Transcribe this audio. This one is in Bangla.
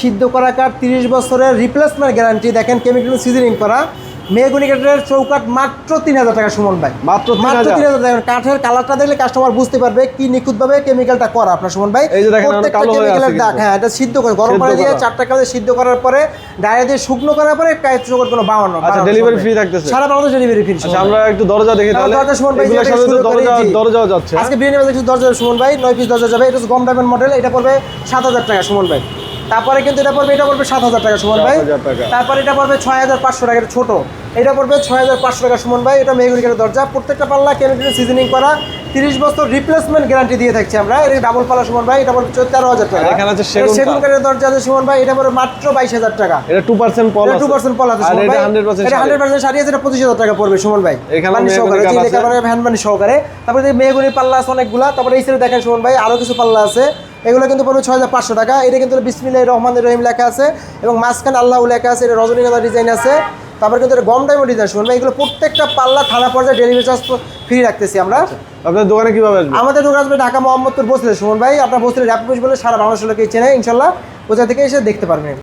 সিদ্ধ করা কাঠ 30 বছরের রিপ্লেসমেন্ট গ্যারান্টি। দেখেন কেমিক্যাল সিজনিং করা মেহগনি কাঠের চৌকাঠ মাত্র 3000 টাকা সুমন ভাই। মাত্র 3000 টাকা। কাঠের কালারটা দেখলে কাস্টমার বুঝতে পারবে কি নিখুঁতভাবে কেমিক্যালটা করা আপনার সুমন ভাই। এই যে দেখেন কালো হয়ে আছে দাগ, হ্যাঁ এটা সিদ্ধ করে গরম পানি দিয়ে 4টা কালে সিদ্ধ করার পরে ডাইরেক্ট দিয়ে শুকনো করার পরে কাঠ চৌকাঠ কোনো 52। আচ্ছা ডেলিভারি ফ্রি থাকতেছে সারা বাংলাদেশ ডেলিভারি ফ্রি। আচ্ছা আমরা একটু দরজা দেখি তাহলে। দরজা সুমন ভাই এগুলোর সাথে দরজাও যাচ্ছে। আজকে বিরিয়ানি বাজার কিছু দরজা সুমন ভাই 9 পিস দরজা যাবে। এটা হচ্ছে গম ডায়মন্ড মডেল, এটা পড়বে 7000 টাকা সুমন ভাই। তারপরে কিন্তু এটা পড়বে 7000 টাকা সুমন ভাই। তারপরে এটা পড়বে 6500 টাকা, এটা ছোট। এটা পড়বে 6500 টাকা সুমন ভাই। এটা মেহগনি কাঠের দরজা, প্রত্যেকটা পাল্লা কেমিক্যাল সিজনিং করা, 30 বছর রিপ্লেসমেন্ট গ্যারান্টি দিয়ে থাকছি আমরা। এটা ডাবল পাল্লা সুমন ভাই, এটা পড়বে 13000 টাকা। এখানে আছে সেগুন কাঠের দরজা আছে সুমন ভাই, এটা পড়বে মাত্র 22000 টাকা। এটা 2% পল আছে, 2% পল আছে সুমন ভাই। এটা 100% শাড়ি আছে, এটা 25000 টাকা পড়বে সুমন ভাই। এখানে সহকারে হ্যান্ড বানি সহকারে। তারপরে মেহগনি পাল্লা আছে অনেকগুলা। তারপরে এই সাইডে দেখেন সুমন ভাই আরো কিছু পাল্লা আছে, এগুলো কিন্তু পড়বে 6500 টাকা। এটা কিন্তু বিসমিল্লাহির রহমানির রহিম লেখা আছে এবং মাঝখানে আল্লাহ লেখা আছে। এটা রজনীগন্ধা ডিজাইন আছে। তারপর কিন্তু এটা গম ডায়মন্ড ডিজাইন শুনবেন। এগুলো প্রত্যেকটা পাল্লা থানা পর্যায়ে ডেলিভারি চার্জ ফ্রি রাখতেছি আমরা। আপনাদের দোকানে কিভাবে আসবে? আমাদের দোকান আসবে ঢাকা মোহাম্মদপুর বসলে সুমন ভাই। আপনার বসলে র্যাপিড বলে সারা বাংলাদেশের লোকে চেনে ইনশাল্লাহ, কোথা থেকে এসে দেখতে পারবেন।